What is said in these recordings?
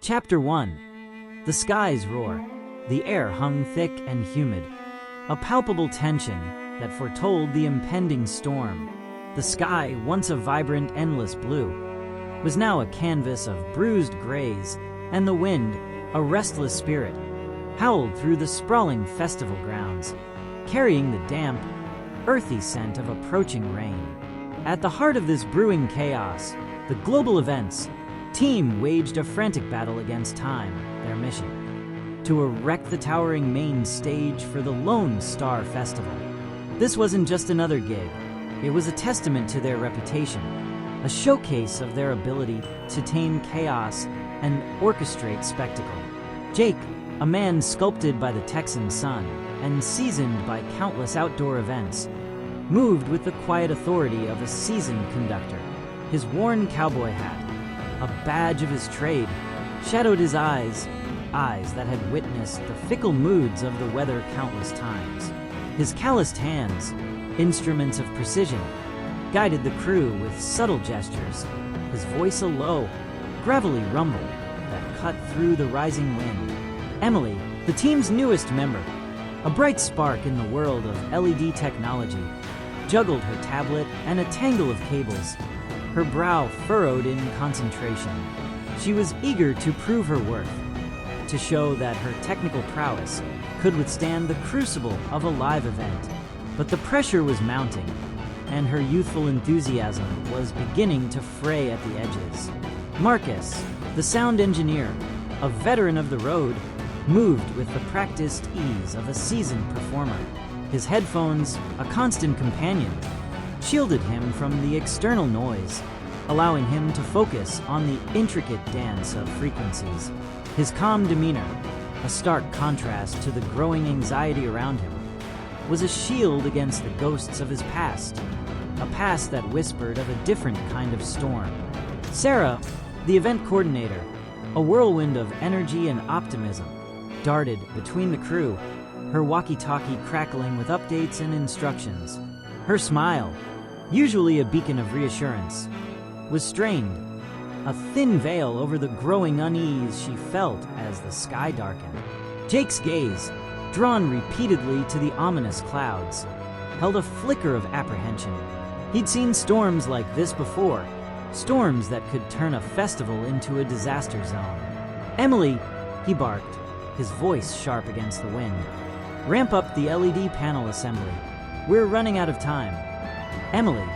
Chapter 1. The skies roar. The air hung thick and humid. A palpable tension that foretold the impending storm. The sky, once a vibrant, endless blue, was now a canvas of bruised grays, and the wind, a restless spirit, howled through the sprawling festival grounds, carrying the damp, earthy scent of approaching rain. At the heart of this brewing chaos, the global events team waged a frantic battle against time, their mission: to erect the towering main stage for the Lone Star Festival. This wasn't just another gig, it was a testament to their reputation, a showcase of their ability to tame chaos and orchestrate spectacle. Jake, a man sculpted by the Texan sun and seasoned by countless outdoor events, moved with the quiet authority of a seasoned conductor. His worn cowboy hat, a badge of his trade, shadowed his eyes that had witnessed the fickle moods of the weather countless times. His calloused hands, instruments of precision, guided the crew with subtle gestures, his voice a low, gravelly rumble that cut through the rising wind. Emily, the team's newest member, a bright spark in the world of LED technology, juggled her tablet and a tangle of cables, her brow furrowed in concentration. She was eager to prove her worth, to show that her technical prowess could withstand the crucible of a live event. But the pressure was mounting, and her youthful enthusiasm was beginning to fray at the edges. Marcus, the sound engineer, a veteran of the road, moved with the practiced ease of a seasoned performer. His headphones, a constant companion, shielded him from the external noise, allowing him to focus on the intricate dance of frequencies. His calm demeanor, a stark contrast to the growing anxiety around him, was a shield against the ghosts of his past, a past that whispered of a different kind of storm. Sarah, the event coordinator, a whirlwind of energy and optimism, darted between the crew, her walkie-talkie crackling with updates and instructions. Her smile, usually a beacon of reassurance, was strained, a thin veil over the growing unease she felt as the sky darkened. Jake's gaze, drawn repeatedly to the ominous clouds, held a flicker of apprehension. He'd seen storms like this before, storms that could turn a festival into a disaster zone. "Emily," he barked, his voice sharp against the wind, "ramp up the LED panel assembly. We're running out of time." Emily,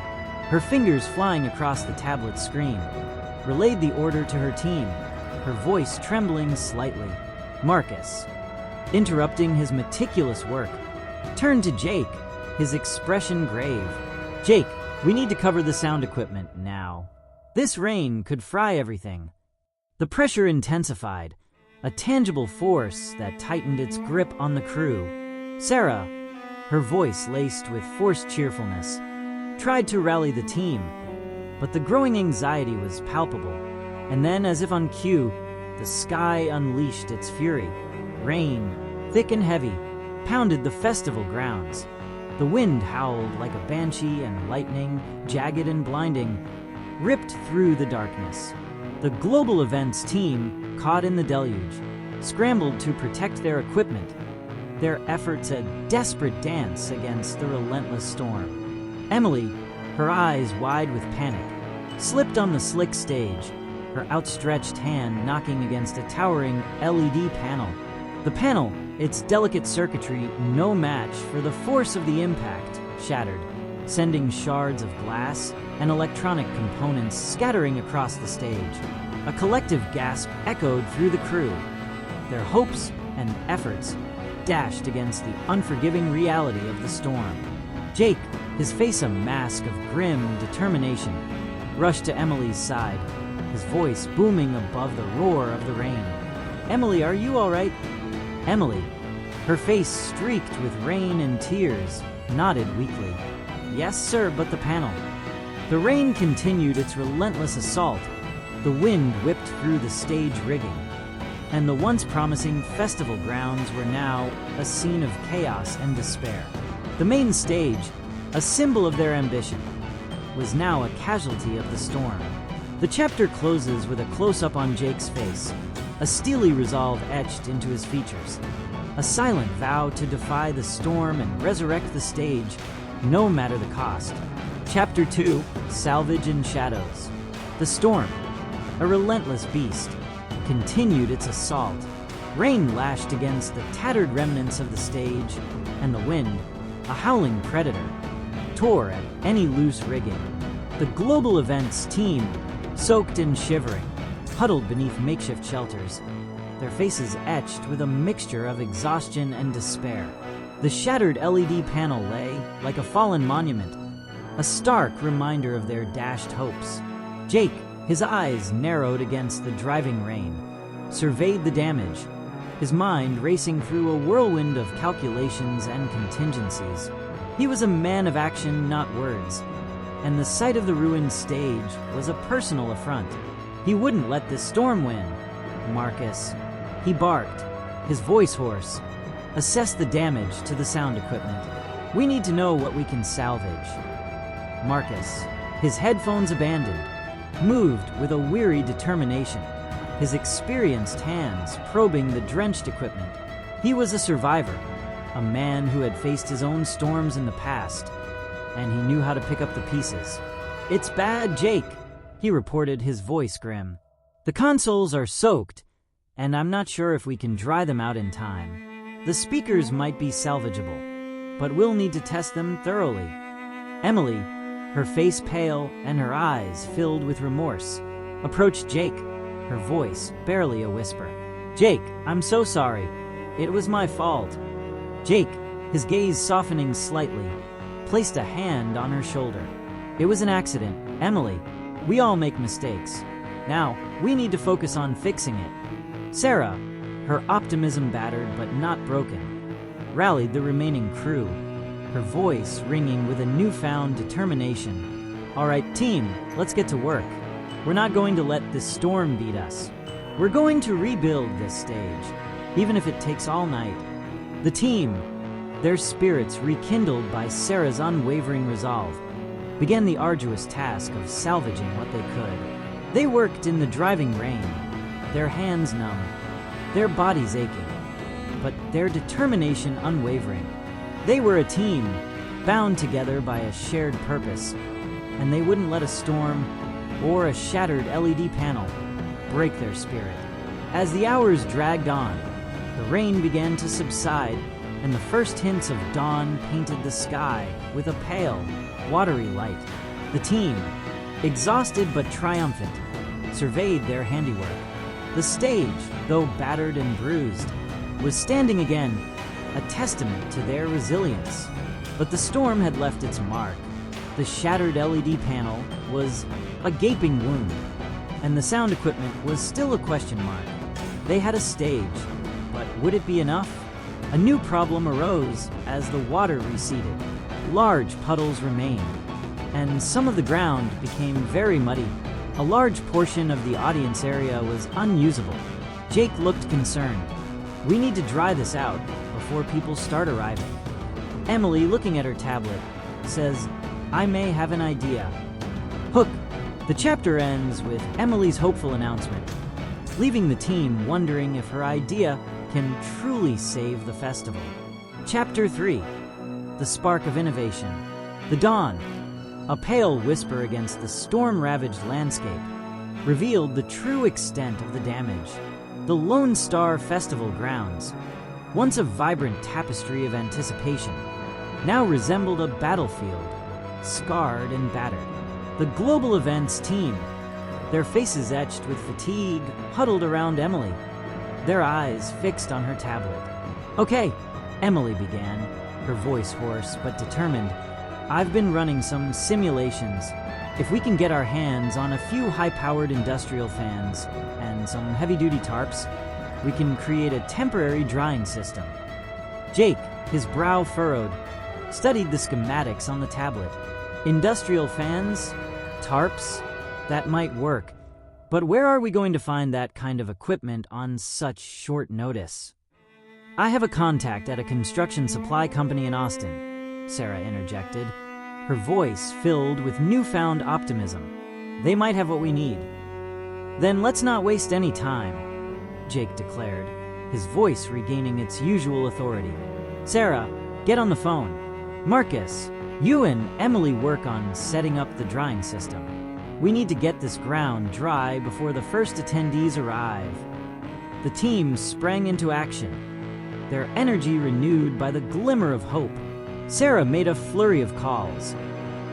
her fingers flying across the tablet screen, relayed the order to her team, her voice trembling slightly. Marcus, interrupting his meticulous work, turned to Jake, his expression grave. "Jake, we need to cover the sound equipment now. This rain could fry everything." The pressure intensified, a tangible force that tightened its grip on the crew. Sarah, her voice laced with forced cheerfulness, tried to rally the team, but the growing anxiety was palpable. And then, as if on cue, the sky unleashed its fury. Rain, thick and heavy, pounded the festival grounds. The wind howled like a banshee, and lightning, jagged and blinding, ripped through the darkness. The global events team, caught in the deluge, scrambled to protect their equipment, their efforts a desperate dance against the relentless storm. Emily, her eyes wide with panic, slipped on the slick stage, her outstretched hand knocking against a towering LED panel. The panel, its delicate circuitry no match for the force of the impact, shattered, sending shards of glass and electronic components scattering across the stage. A collective gasp echoed through the crew, their hopes and efforts dashed against the unforgiving reality of the storm. Jake, his face a mask of grim determination, rushed to Emily's side, his voice booming above the roar of the rain. "Emily, are you all right?" Emily, her face streaked with rain and tears, nodded weakly. "Yes, sir, but the panel." The rain continued its relentless assault. The wind whipped through the stage rigging, and the once promising festival grounds were now a scene of chaos and despair. The main stage, a symbol of their ambition, was now a casualty of the storm. The chapter closes with a close-up on Jake's face, a steely resolve etched into his features, a silent vow to defy the storm and resurrect the stage, no matter the cost. Chapter 2, Salvage in Shadows. The storm, a relentless beast, continued its assault. Rain lashed against the tattered remnants of the stage, and the wind, a howling predator, tore at any loose rigging. The global events team, soaked and shivering, huddled beneath makeshift shelters, their faces etched with a mixture of exhaustion and despair. The shattered LED panel lay like a fallen monument, a stark reminder of their dashed hopes. Jake, his eyes narrowed against the driving rain, surveyed the damage, his mind racing through a whirlwind of calculations and contingencies. He was a man of action, not words, and the sight of the ruined stage was a personal affront. He wouldn't let this storm win. Marcus, he barked, his voice hoarse. Assess the damage to the sound equipment. We need to know what we can salvage. Marcus, his headphones abandoned, moved with a weary determination, his experienced hands probing the drenched equipment. He was a survivor, a man who had faced his own storms in the past, and he knew how to pick up the pieces. "It's bad, Jake," he reported, his voice grim. "The consoles are soaked, and I'm not sure if we can dry them out in time. The speakers might be salvageable, but we'll need to test them thoroughly." Emily, her face pale and her eyes filled with remorse, approached Jake, her voice barely a whisper. "Jake, I'm so sorry. It was my fault." Jake, his gaze softening slightly, placed a hand on her shoulder. "It was an accident, Emily. We all make mistakes. Now, we need to focus on fixing it." Sarah, her optimism battered but not broken, rallied the remaining crew, her voice ringing with a newfound determination. "All right, team, let's get to work. We're not going to let this storm beat us. We're going to rebuild this stage, even if it takes all night." The team, their spirits rekindled by Sarah's unwavering resolve, began the arduous task of salvaging what they could. They worked in the driving rain, their hands numb, their bodies aching, but their determination unwavering. They were a team, bound together by a shared purpose, and they wouldn't let a storm or a shattered LED panel break their spirit. As the hours dragged on, the rain began to subside, and the first hints of dawn painted the sky with a pale, watery light. The team, exhausted but triumphant, surveyed their handiwork. The stage, though battered and bruised, was standing again, a testament to their resilience. But the storm had left its mark. The shattered LED panel was a gaping wound, and the sound equipment was still a question mark. They had a stage, but would it be enough? A new problem arose as the water receded. Large puddles remained, and some of the ground became very muddy. A large portion of the audience area was unusable. Jake looked concerned. "We need to dry this out before people start arriving." Emily, looking at her tablet, says, "I may have an idea." Hook. The chapter ends with Emily's hopeful announcement, leaving the team wondering if her idea can truly save the festival. Chapter 3. The Spark of Innovation. The dawn, a pale whisper against the storm-ravaged landscape, revealed the true extent of the damage. The Lone Star Festival grounds, once a vibrant tapestry of anticipation, now resembled a battlefield, scarred and battered. The global events team, their faces etched with fatigue, huddled around Emily, their eyes fixed on her tablet. "Okay," Emily began, her voice hoarse but determined. "I've been running some simulations. If we can get our hands on a few high-powered industrial fans and some heavy-duty tarps, we can create a temporary drying system." Jake, his brow furrowed, studied the schematics on the tablet. Industrial fans? Tarps? That might work. But where are we going to find that kind of equipment on such short notice? "I have a contact at a construction supply company in Austin," Sarah interjected, her voice filled with newfound optimism. "They might have what we need." "Then let's not waste any time." Jake declared, his voice regaining its usual authority. "Sarah, get on the phone. Marcus, you and Emily work on setting up the drying system. We need to get this ground dry before the first attendees arrive." The team sprang into action, their energy renewed by the glimmer of hope. Sarah made a flurry of calls,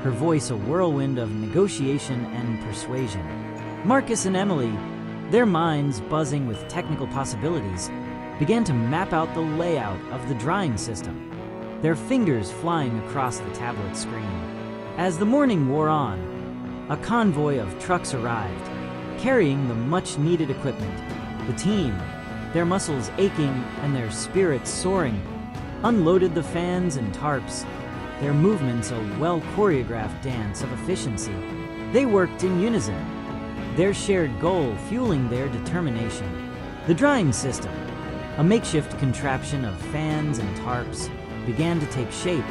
her voice a whirlwind of negotiation and persuasion. Marcus and Emily, their minds buzzing with technical possibilities, began to map out the layout of the drying system, their fingers flying across the tablet screen. As the morning wore on, a convoy of trucks arrived, carrying the much-needed equipment. The team, their muscles aching and their spirits soaring, unloaded the fans and tarps, their movements a well-choreographed dance of efficiency. They worked in unison, their shared goal fueling their determination. The drying system, a makeshift contraption of fans and tarps, began to take shape.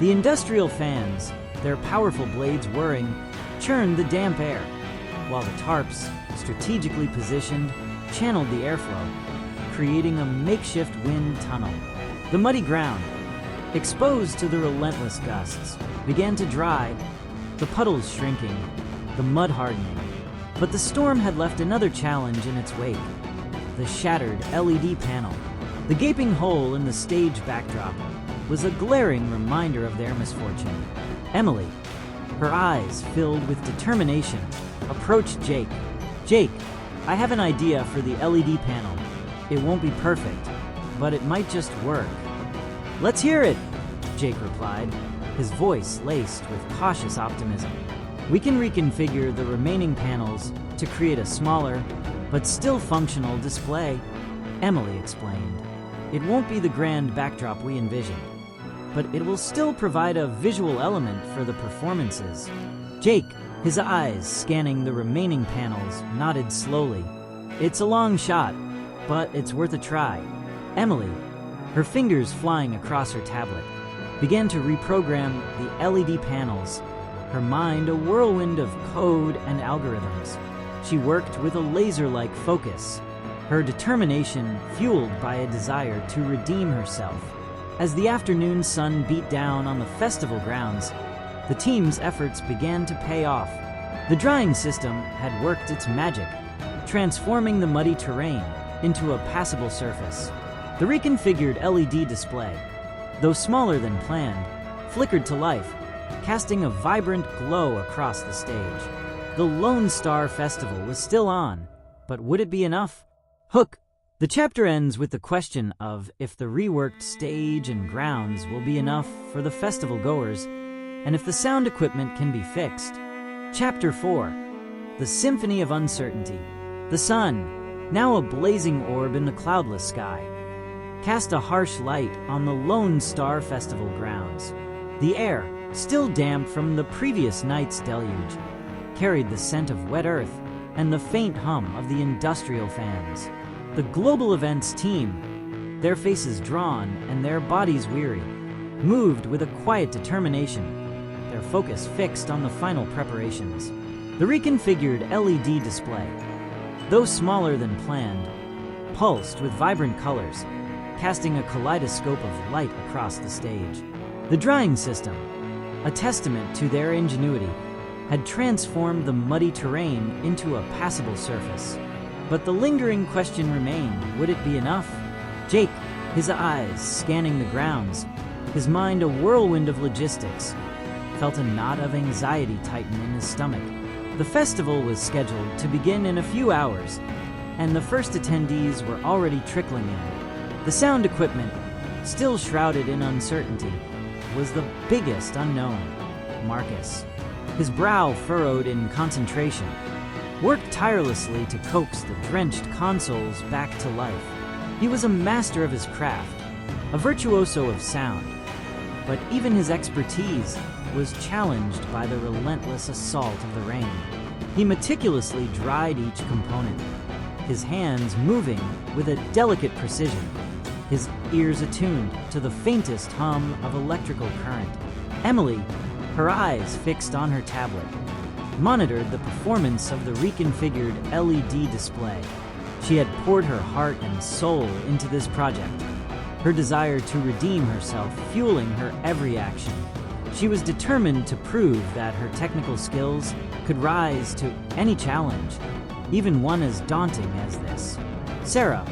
The industrial fans, their powerful blades whirring, churned the damp air, while the tarps, strategically positioned, channeled the airflow, creating a makeshift wind tunnel. The muddy ground, exposed to the relentless gusts, began to dry, the puddles shrinking, the mud hardening. But the storm had left another challenge in its wake: the shattered LED panel. The gaping hole in the stage backdrop was a glaring reminder of their misfortune. Emily, her eyes filled with determination, approached Jake. "Jake, I have an idea for the LED panel. It won't be perfect, but it might just work." "Let's hear it," Jake replied, his voice laced with cautious optimism. "We can reconfigure the remaining panels to create a smaller, but still functional display," Emily explained. "It won't be the grand backdrop we envisioned, but it will still provide a visual element for the performances." Jake, his eyes scanning the remaining panels, nodded slowly. "It's a long shot, but it's worth a try." Emily, her fingers flying across her tablet, began to reprogram the LED panels, her mind a whirlwind of code and algorithms. She worked with a laser-like focus, her determination fueled by a desire to redeem herself. As the afternoon sun beat down on the festival grounds, the team's efforts began to pay off. The drying system had worked its magic, transforming the muddy terrain into a passable surface. The reconfigured LED display, though smaller than planned, flickered to life, casting a vibrant glow across the stage. The Lone Star Festival was still on, but would it be enough? Hook! The chapter ends with the question of if the reworked stage and grounds will be enough for the festival goers, and if the sound equipment can be fixed. Chapter 4. The Symphony of Uncertainty. The sun, now a blazing orb in the cloudless sky, cast a harsh light on the Lone Star Festival grounds. The air, still damp from the previous night's deluge, carried the scent of wet earth and the faint hum of the industrial fans. The global events team, their faces drawn and their bodies weary, moved with a quiet determination, their focus fixed on the final preparations. The reconfigured LED display, though smaller than planned, pulsed with vibrant colors, casting a kaleidoscope of light across the stage. The drying system, a testament to their ingenuity, had transformed the muddy terrain into a passable surface. But the lingering question remained, would it be enough? Jake, his eyes scanning the grounds, his mind a whirlwind of logistics, felt a knot of anxiety tighten in his stomach. The festival was scheduled to begin in a few hours, and the first attendees were already trickling in. The sound equipment, still shrouded in uncertainty, was the biggest unknown. Marcus, his brow furrowed in concentration, worked tirelessly to coax the drenched consoles back to life. He was a master of his craft, a virtuoso of sound, but even his expertise was challenged by the relentless assault of the rain. He meticulously dried each component, his hands moving with a delicate precision, his ears attuned to the faintest hum of electrical current. Emily, her eyes fixed on her tablet, monitored the performance of the reconfigured LED display. She had poured her heart and soul into this project, her desire to redeem herself fueling her every action. She was determined to prove that her technical skills could rise to any challenge, even one as daunting as this. Sarah,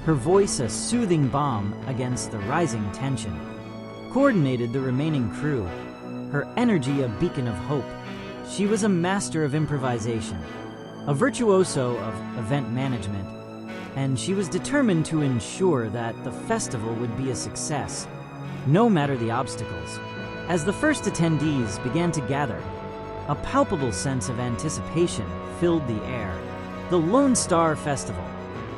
her voice a soothing balm against the rising tension, coordinated the remaining crew, her energy a beacon of hope. She was a master of improvisation, a virtuoso of event management, and she was determined to ensure that the festival would be a success, no matter the obstacles. As the first attendees began to gather, a palpable sense of anticipation filled the air. The Lone Star Festival,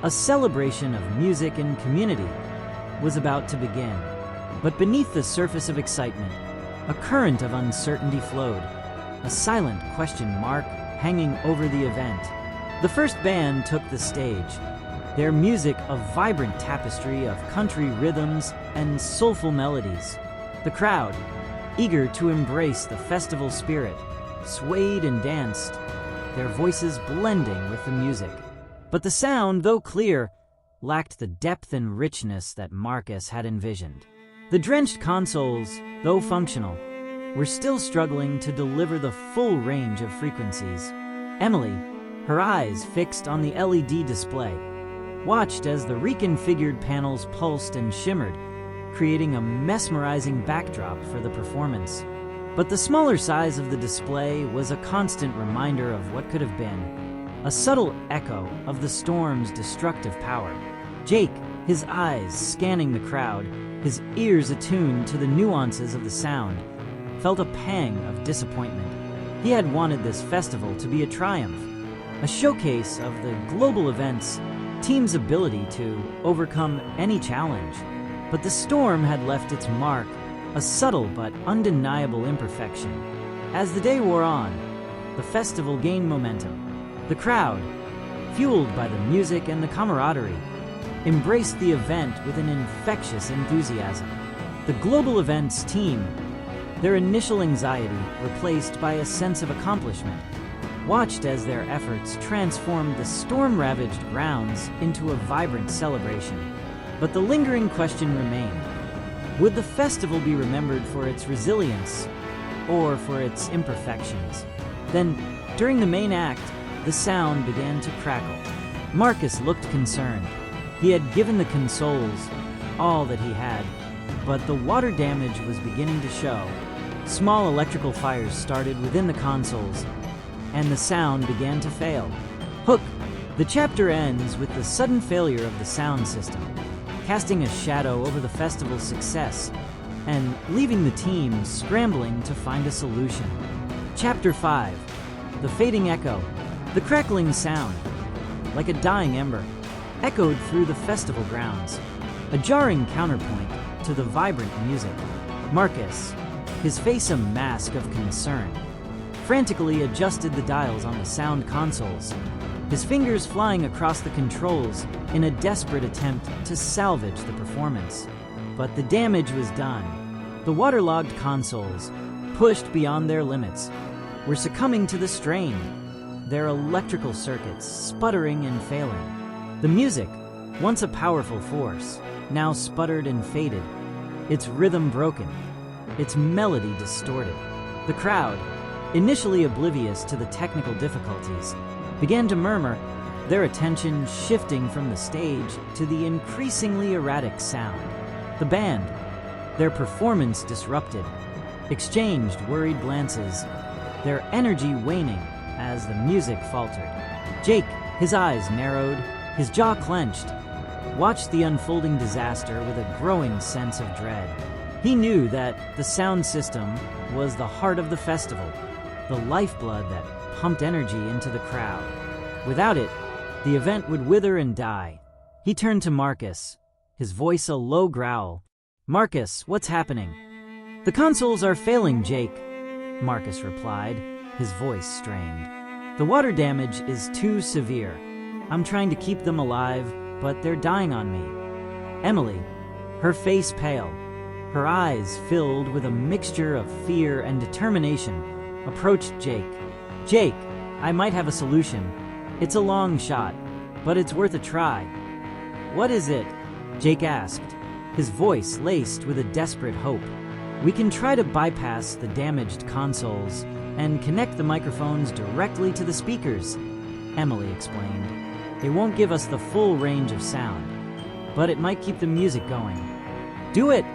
a celebration of music and community, was about to begin. But beneath the surface of excitement, a current of uncertainty flowed, a silent question mark hanging over the event. The first band took the stage, their music a vibrant tapestry of country rhythms and soulful melodies. The crowd, eager to embrace the festival spirit, swayed and danced, their voices blending with the music. But the sound, though clear, lacked the depth and richness that Marcus had envisioned. The drenched consoles, though functional, were still struggling to deliver the full range of frequencies. Emily, her eyes fixed on the LED display, watched as the reconfigured panels pulsed and shimmered, creating a mesmerizing backdrop for the performance. But the smaller size of the display was a constant reminder of what could have been, a subtle echo of the storm's destructive power. Jake, his eyes scanning the crowd, his ears attuned to the nuances of the sound, felt a pang of disappointment. He had wanted this festival to be a triumph, a showcase of the global event's team's ability to overcome any challenge. But the storm had left its mark, a subtle but undeniable imperfection. As the day wore on, the festival gained momentum. The crowd, fueled by the music and the camaraderie, embraced the event with an infectious enthusiasm. The global events team, their initial anxiety replaced by a sense of accomplishment, watched as their efforts transformed the storm-ravaged grounds into a vibrant celebration. But the lingering question remained: would the festival be remembered for its resilience or for its imperfections? Then, during the main act, the sound began to crackle. Marcus looked concerned. He had given the consoles all that he had, but the water damage was beginning to show. Small electrical fires started within the consoles, and the sound began to fail. Hook, the chapter ends with the sudden failure of the sound system, casting a shadow over the festival's success and leaving the team scrambling to find a solution. Chapter 5, the fading echo. The crackling sound, like a dying ember, echoed through the festival grounds, a jarring counterpoint to the vibrant music. Marcus, his face a mask of concern, frantically adjusted the dials on the sound consoles, his fingers flying across the controls in a desperate attempt to salvage the performance. But the damage was done. The waterlogged consoles, pushed beyond their limits, were succumbing to the strain, their electrical circuits sputtering and failing. The music, once a powerful force, now sputtered and faded, its rhythm broken, its melody distorted. The crowd, initially oblivious to the technical difficulties, began to murmur, their attention shifting from the stage to the increasingly erratic sound. The band, their performance disrupted, exchanged worried glances, their energy waning as the music faltered. Jake, his eyes narrowed, his jaw clenched, watched the unfolding disaster with a growing sense of dread. He knew that the sound system was the heart of the festival, the lifeblood that pumped energy into the crowd. Without it, the event would wither and die. He turned to Marcus, his voice a low growl. "Marcus, what's happening?" "The consoles are failing, Jake," Marcus replied, his voice strained. "The water damage is too severe. I'm trying to keep them alive, but they're dying on me." Emily, her face pale, her eyes filled with a mixture of fear and determination, approached Jake. "Jake, I might have a solution. It's a long shot, but it's worth a try. What is it? Jake asked, his voice laced with a desperate hope. We can try to bypass the damaged consoles and connect the microphones directly to the speakers, Emily explained. It won't give us the full range of sound, but it might keep the music going. Do it,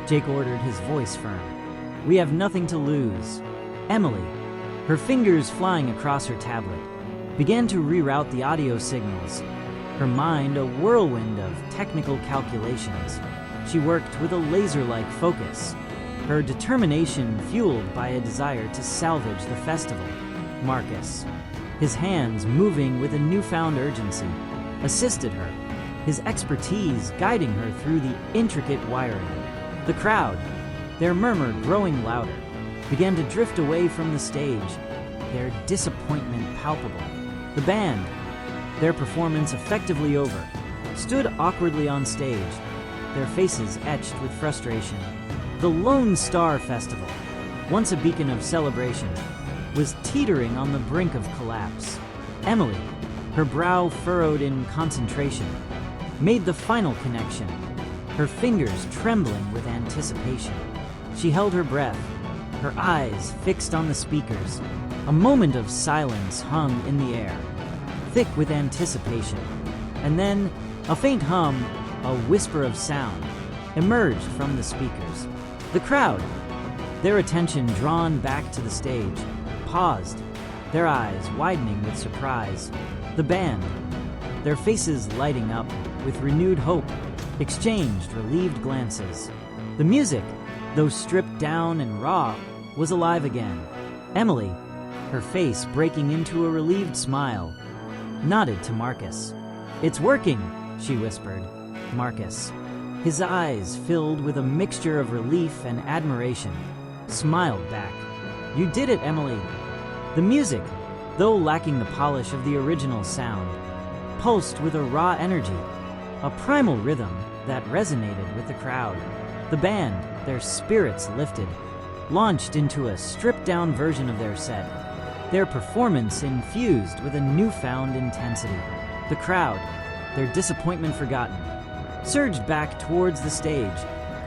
Jake ordered, his voice firm. We have nothing to lose. Emily, her fingers flying across her tablet, began to reroute the audio signals, her mind a whirlwind of technical calculations. She worked with a laser-like focus, her determination fueled by a desire to salvage the festival. Marcus, his hands moving with a newfound urgency, assisted her, his expertise guiding her through the intricate wiring. The crowd, their murmur growing louder, began to drift away from the stage, their disappointment palpable. The band, their performance effectively over, stood awkwardly on stage, their faces etched with frustration. The Lone Star Festival, once a beacon of celebration, was teetering on the brink of collapse. Emily, her brow furrowed in concentration, made the final connection, her fingers trembling with anticipation. She held her breath, her eyes fixed on the speakers. A moment of silence hung in the air, thick with anticipation. And then, a faint hum, a whisper of sound, emerged from the speakers. The crowd, their attention drawn back to the stage, paused, their eyes widening with surprise. The band, their faces lighting up with renewed hope, exchanged relieved glances. The music, though stripped down and raw, was alive again. Emily, her face breaking into a relieved smile, nodded to Marcus. "It's working," she whispered. Marcus, his eyes filled with a mixture of relief and admiration, smiled back. "You did it, Emily." The music, though lacking the polish of the original sound, pulsed with a raw energy, a primal rhythm that resonated with the crowd. The band, their spirits lifted, launched into a stripped-down version of their set, their performance infused with a newfound intensity. The crowd, their disappointment forgotten, surged back towards the stage,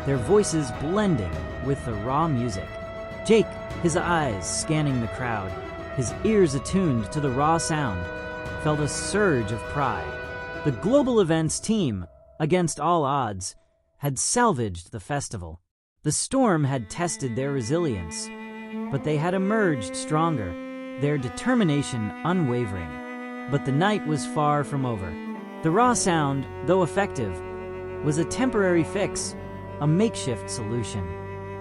their voices blending with the raw music. Jake, his eyes scanning the crowd, his ears attuned to the raw sound, felt a surge of pride. The global events team, against all odds, had salvaged the festival. The storm had tested their resilience, but they had emerged stronger, their determination unwavering. But the night was far from over. The raw sound, though effective, was a temporary fix, a makeshift solution.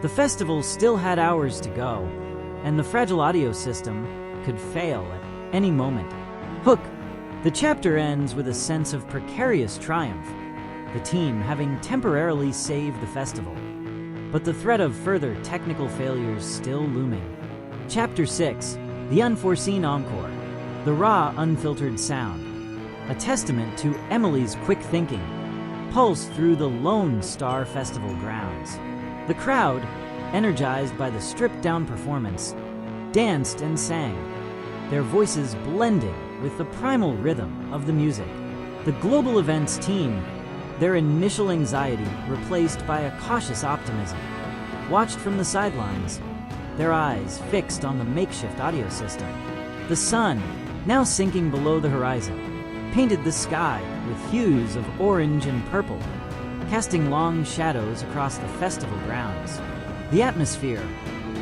The festival still had hours to go, and the fragile audio system could fail at any moment. Hook. The chapter ends with a sense of precarious triumph, the team having temporarily saved the festival, but the threat of further technical failures still looming. Chapter 6. The Unforeseen Encore. The raw, unfiltered sound, a testament to Emily's quick thinking, pulsed through the Lone Star Festival grounds. The crowd, energized by the stripped-down performance, danced and sang, their voices blending with the primal rhythm of the music. The global events team, their initial anxiety replaced by a cautious optimism, watched from the sidelines, their eyes fixed on the makeshift audio system. The sun, now sinking below the horizon, painted the sky with hues of orange and purple, casting long shadows across the festival grounds. The atmosphere,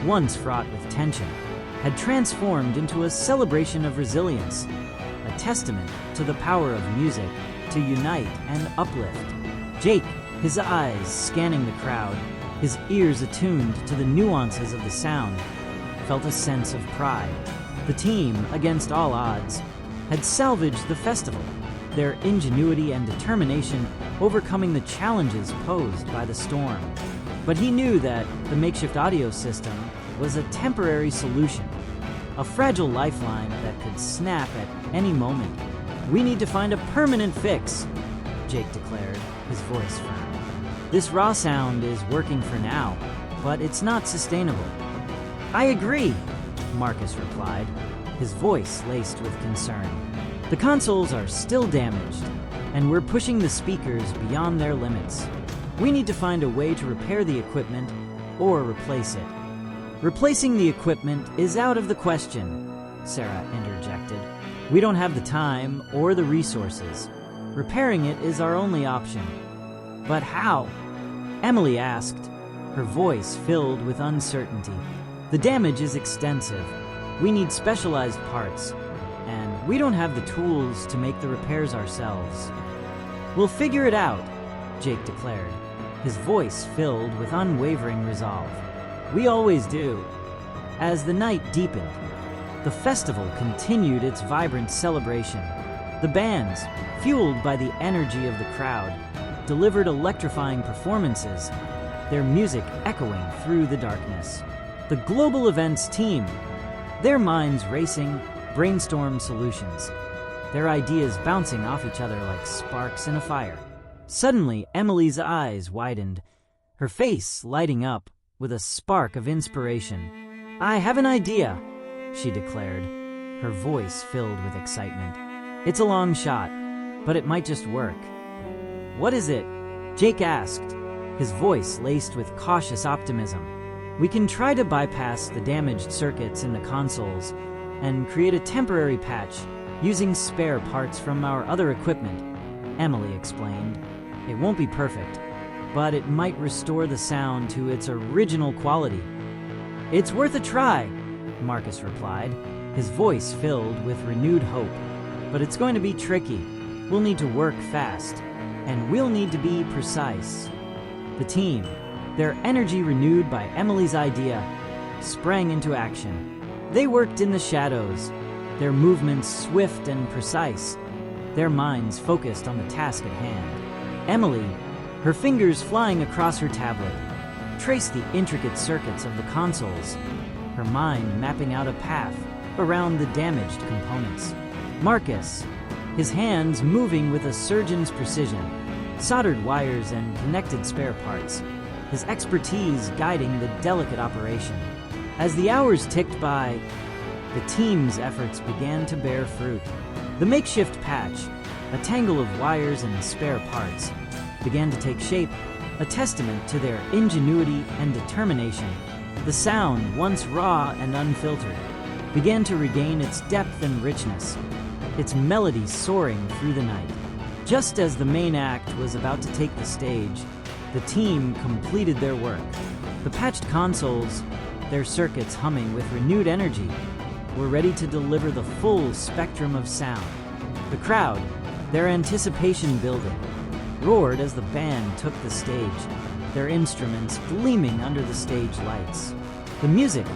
once fraught with tension, had transformed into a celebration of resilience, a testament to the power of music to unite and uplift. Jake, his eyes scanning the crowd, his ears attuned to the nuances of the sound, felt a sense of pride. The team, against all odds, had salvaged the festival, their ingenuity and determination overcoming the challenges posed by the storm. But he knew that the makeshift audio system was a temporary solution, a fragile lifeline that could snap at any moment. "We need to find a permanent fix," Jake declared, his voice firm. "This raw sound is working for now, but it's not sustainable." "I agree," Marcus replied, his voice laced with concern. The consoles are still damaged, and we're pushing the speakers beyond their limits. We need to find a way to repair the equipment or replace it. Replacing the equipment is out of the question, Sarah interjected. We don't have the time or the resources. Repairing it is our only option. But how? Emily asked, her voice filled with uncertainty. The damage is extensive. We need specialized parts, and we don't have the tools to make the repairs ourselves. We'll figure it out, Jake declared, his voice filled with unwavering resolve. We always do. As the night deepened, the festival continued its vibrant celebration. The bands, fueled by the energy of the crowd, delivered electrifying performances, their music echoing through the darkness. The global events team, their minds racing, brainstormed solutions, their ideas bouncing off each other like sparks in a fire. Suddenly, Emily's eyes widened, her face lighting up with a spark of inspiration. I have an idea, she declared, her voice filled with excitement. It's a long shot, but it might just work. What is it? Jake asked, his voice laced with cautious optimism. We can try to bypass the damaged circuits in the consoles and create a temporary patch using spare parts from our other equipment, Emily explained. It won't be perfect, but it might restore the sound to its original quality. It's worth a try, Marcus replied, his voice filled with renewed hope. But it's going to be tricky. We'll need to work fast, and we'll need to be precise. The team, their energy renewed by Emily's idea, sprang into action. They worked in the shadows, their movements swift and precise, their minds focused on the task at hand. Emily, her fingers flying across her tablet, traced the intricate circuits of the consoles, her mind mapping out a path around the damaged components. Marcus, his hands moving with a surgeon's precision, soldered wires and connected spare parts, his expertise guiding the delicate operation. As the hours ticked by, the team's efforts began to bear fruit. The makeshift patch, a tangle of wires and spare parts, began to take shape, a testament to their ingenuity and determination. The sound, once raw and unfiltered, began to regain its depth and richness, its melody soaring through the night. Just as the main act was about to take the stage, the team completed their work. The patched consoles, their circuits humming with renewed energy, were ready to deliver the full spectrum of sound. The crowd, their anticipation building, roared as the band took the stage, their instruments gleaming under the stage lights. The music,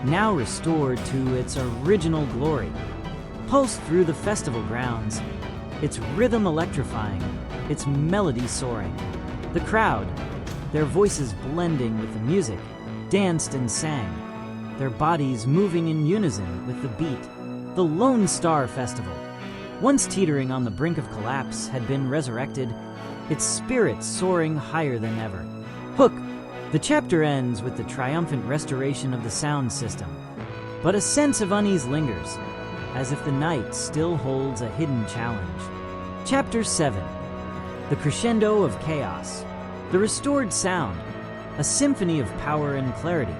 now restored to its original glory, pulsed through the festival grounds, its rhythm electrifying, its melody soaring. The crowd, their voices blending with the music, danced and sang, their bodies moving in unison with the beat. The Lone Star Festival, once teetering on the brink of collapse, had been resurrected, its spirit soaring higher than ever. Hook, the chapter ends with the triumphant restoration of the sound system, but a sense of unease lingers, as if the night still holds a hidden challenge. Chapter 7. The Crescendo of Chaos. The restored sound, a symphony of power and clarity,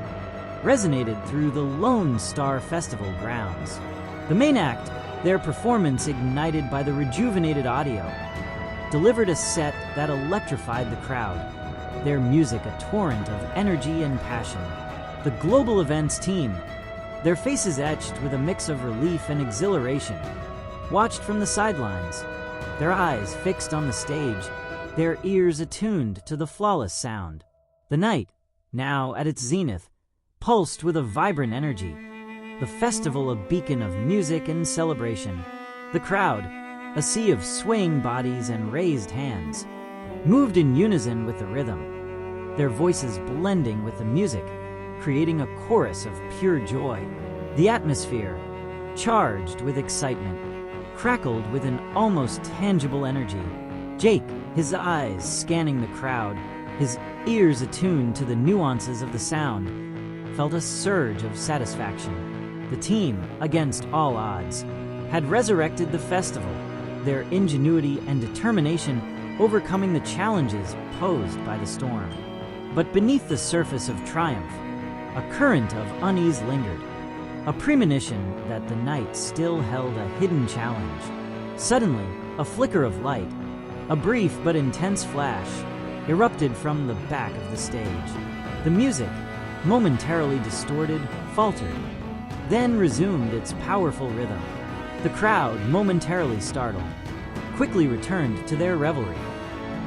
resonated through the Lone Star Festival grounds. The main act, their performance ignited by the rejuvenated audio, delivered a set that electrified the crowd, their music a torrent of energy and passion. The global events team, their faces etched with a mix of relief and exhilaration, watched from the sidelines, their eyes fixed on the stage, their ears attuned to the flawless sound. The night, now at its zenith, pulsed with a vibrant energy, the festival a beacon of music and celebration. The crowd, a sea of swaying bodies and raised hands, moved in unison with the rhythm, their voices blending with the music, creating a chorus of pure joy. The atmosphere, charged with excitement, crackled with an almost tangible energy. Jake, his eyes scanning the crowd, his ears attuned to the nuances of the sound, felt a surge of satisfaction. The team, against all odds, had resurrected the festival, their ingenuity and determination overcoming the challenges posed by the storm. But beneath the surface of triumph, a current of unease lingered, a premonition that the night still held a hidden challenge. Suddenly, a flicker of light, a brief but intense flash, erupted from the back of the stage. The music, momentarily distorted, faltered, then resumed its powerful rhythm. The crowd, momentarily startled, quickly returned to their revelry,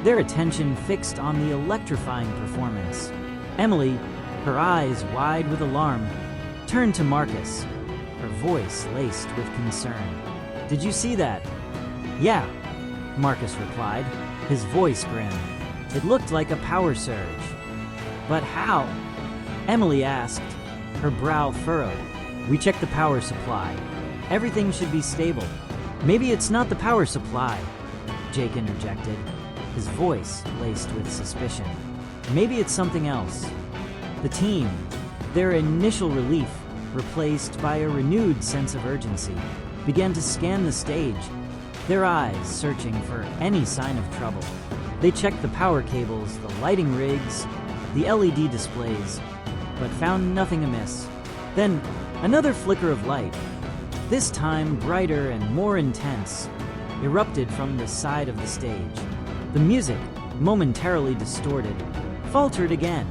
their attention fixed on the electrifying performance. Emily, her eyes wide with alarm, turned to Marcus, her voice laced with concern. "Did you see that?" "Yeah," Marcus replied, his voice grim. "It looked like a power surge." "But how?" Emily asked, her brow furrowed. "We checked the power supply. Everything should be stable." "Maybe it's not the power supply," Jake interjected, his voice laced with suspicion. "Maybe it's something else." The team, their initial relief replaced by a renewed sense of urgency, began to scan the stage, their eyes searching for any sign of trouble. They checked the power cables, the lighting rigs, the LED displays, but found nothing amiss. Then, another flicker of light, this time brighter and more intense, erupted from the side of the stage. The music, momentarily distorted, faltered again,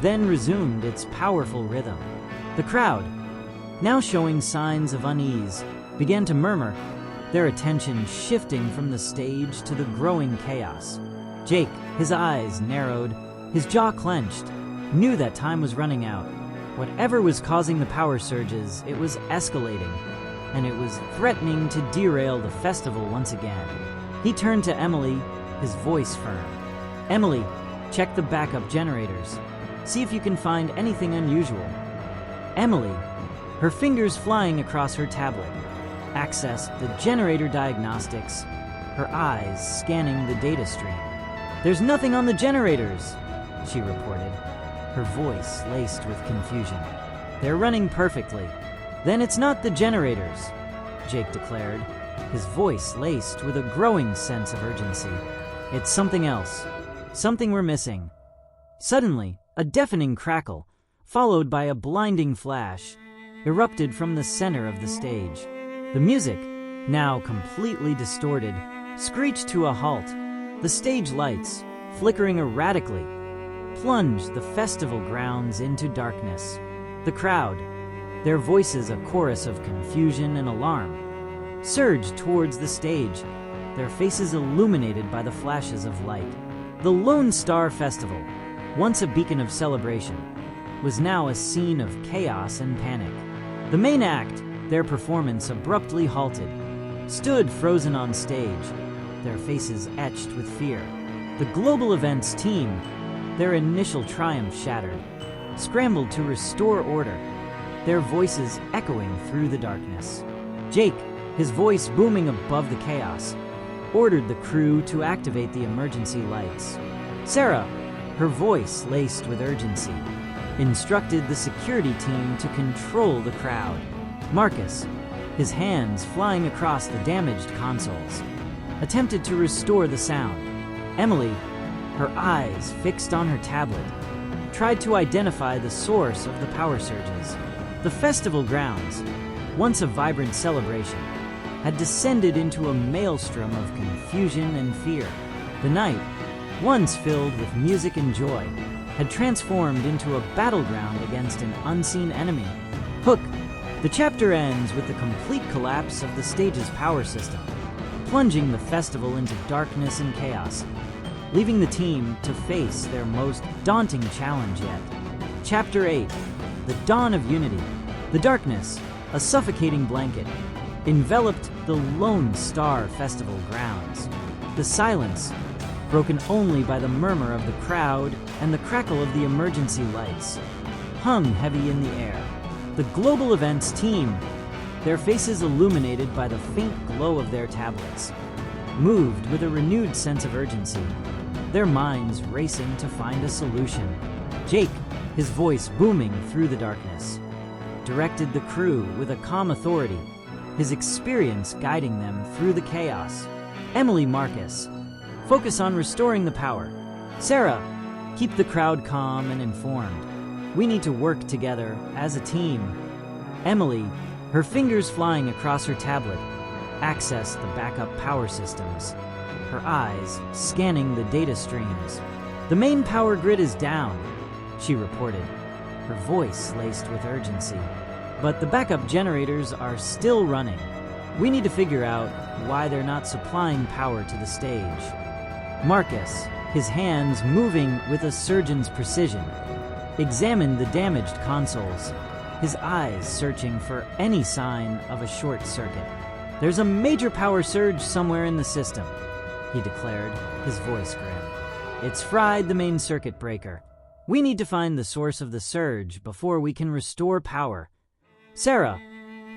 then resumed its powerful rhythm. The crowd, now showing signs of unease, began to murmur, their attention shifting from the stage to the growing chaos. Jake, his eyes narrowed, his jaw clenched, knew that time was running out. Whatever was causing the power surges, it was escalating, and it was threatening to derail the festival once again. He turned to Emily, his voice firm. "Emily, check the backup generators. See if you can find anything unusual." Emily, her fingers flying across her tablet, accessed the generator diagnostics, her eyes scanning the data stream. "There's nothing on the generators," she reported, her voice laced with confusion. "They're running perfectly." "Then it's not the generators," Jake declared, his voice laced with a growing sense of urgency. "It's something else. Something we're missing." Suddenly, a deafening crackle, followed by a blinding flash, erupted from the center of the stage. The music, now completely distorted, screeched to a halt. The stage lights, flickering erratically, plunged the festival grounds into darkness. The crowd, their voices a chorus of confusion and alarm, surged towards the stage, their faces illuminated by the flashes of light. The Lone Star Festival, once a beacon of celebration, was now a scene of chaos and panic. The main act, their performance abruptly halted, stood frozen on stage, their faces etched with fear. The global events team, their initial triumph shattered, scrambled to restore order, their voices echoing through the darkness. Jake, his voice booming above the chaos, ordered the crew to activate the emergency lights. Sarah, her voice laced with urgency, instructed the security team to control the crowd. Marcus, his hands flying across the damaged consoles, attempted to restore the sound. Emily, her eyes fixed on her tablet, tried to identify the source of the power surges. The festival grounds, once a vibrant celebration, had descended into a maelstrom of confusion and fear. The night, once filled with music and joy, had transformed into a battleground against an unseen enemy. Hook. The chapter ends with the complete collapse of the stage's power system, plunging the festival into darkness and chaos, leaving the team to face their most daunting challenge yet. Chapter 8. The Dawn of Unity. The darkness, a suffocating blanket, enveloped the Lone Star Festival grounds. The silence, broken only by the murmur of the crowd and the crackle of the emergency lights, hung heavy in the air. The global events team, their faces illuminated by the faint glow of their tablets, moved with a renewed sense of urgency, their minds racing to find a solution. Jake, his voice booming through the darkness, directed the crew with a calm authority. his experience guiding them through the chaos. Emily, Marcus, focus on restoring the power. Sarah, keep the crowd calm and informed. We need to work together as a team. Emily, her fingers flying across her tablet, access the backup power systems, her eyes scanning the data streams. The main power grid is down, she reported, her voice laced with urgency. But the backup generators are still running. We need to figure out why they're not supplying power to the stage. Marcus, his hands moving with a surgeon's precision, examined the damaged consoles, his eyes searching for any sign of a short circuit. There's a major power surge somewhere in the system, he declared, his voice grim. It's fried the main circuit breaker. We need to find the source of the surge before we can restore power. Sarah,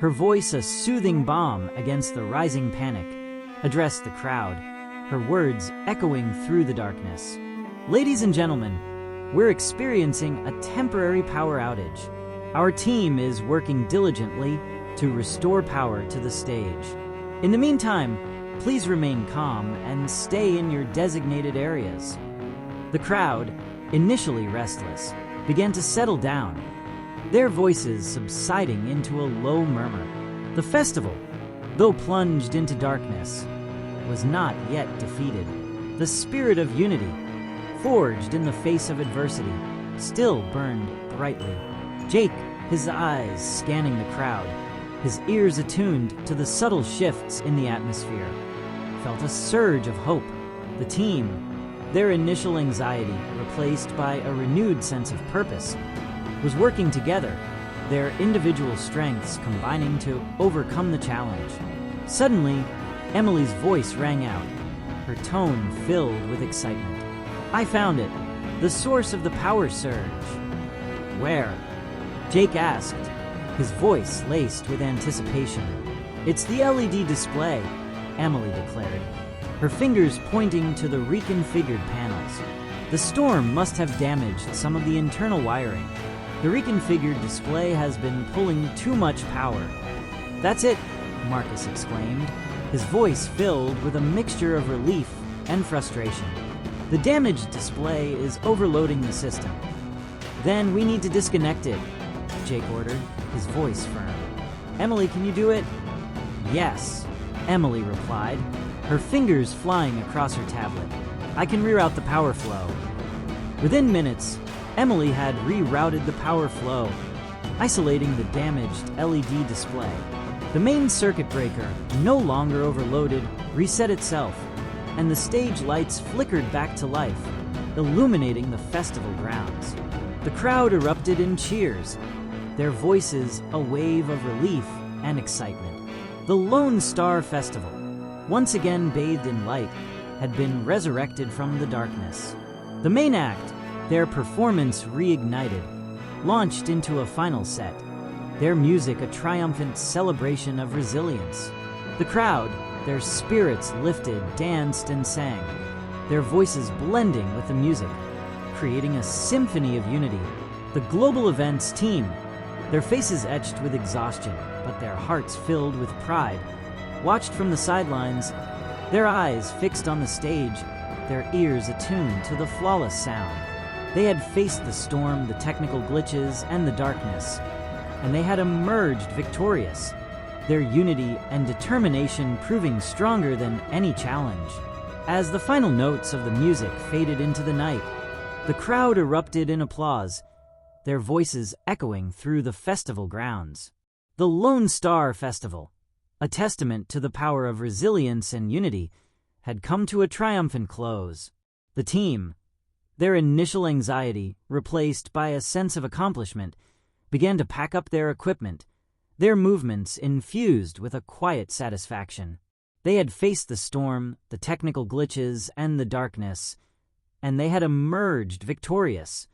her voice a soothing balm against the rising panic, addressed the crowd, her words echoing through the darkness. Ladies and gentlemen, we're experiencing a temporary power outage. Our team is working diligently to restore power to the stage. In the meantime, please remain calm and stay in your designated areas. The crowd, initially restless, began to settle down, their voices subsiding into a low murmur. The festival, though plunged into darkness, was not yet defeated. The spirit of unity, forged in the face of adversity, still burned brightly. Jake, his eyes scanning the crowd, his ears attuned to the subtle shifts in the atmosphere, felt a surge of hope. The team, their initial anxiety replaced by a renewed sense of purpose, was working together, their individual strengths combining to overcome the challenge. Suddenly, Emily's voice rang out, her tone filled with excitement. I found it, the source of the power surge. Where? Jake asked, his voice laced with anticipation. It's the LED display, Emily declared, her fingers pointing to the reconfigured panels. The storm must have damaged some of the internal wiring. The reconfigured display has been pulling too much power. That's it, Marcus exclaimed, his voice filled with a mixture of relief and frustration. The damaged display is overloading the system. Then we need to disconnect it, Jake ordered, his voice firm. Emily, can you do it? Yes, Emily replied, her fingers flying across her tablet. I can reroute the power flow. Within minutes, Emily had rerouted the power flow, isolating the damaged LED display. The main circuit breaker, no longer overloaded, reset itself, and the stage lights flickered back to life, illuminating the festival grounds. The crowd erupted in cheers, their voices a wave of relief and excitement. The Lone Star Festival, once again bathed in light, had been resurrected from the darkness. The main act, their performance reignited, launched into a final set, their music a triumphant celebration of resilience. The crowd, their spirits lifted, danced, and sang, their voices blending with the music, creating a symphony of unity. The global events team, their faces etched with exhaustion, but their hearts filled with pride, watched from the sidelines, their eyes fixed on the stage, their ears attuned to the flawless sound. They had faced the storm, the technical glitches, and the darkness, and they had emerged victorious, their unity and determination proving stronger than any challenge. As the final notes of the music faded into the night, the crowd erupted in applause, their voices echoing through the festival grounds. The Lone Star Festival, a testament to the power of resilience and unity, had come to a triumphant close. The team, their initial anxiety replaced by a sense of accomplishment, began to pack up their equipment, their movements infused with a quiet satisfaction. They had faced the storm, the technical glitches, and the darkness, and they had emerged victorious,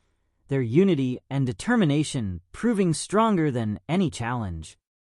their unity and determination proving stronger than any challenge.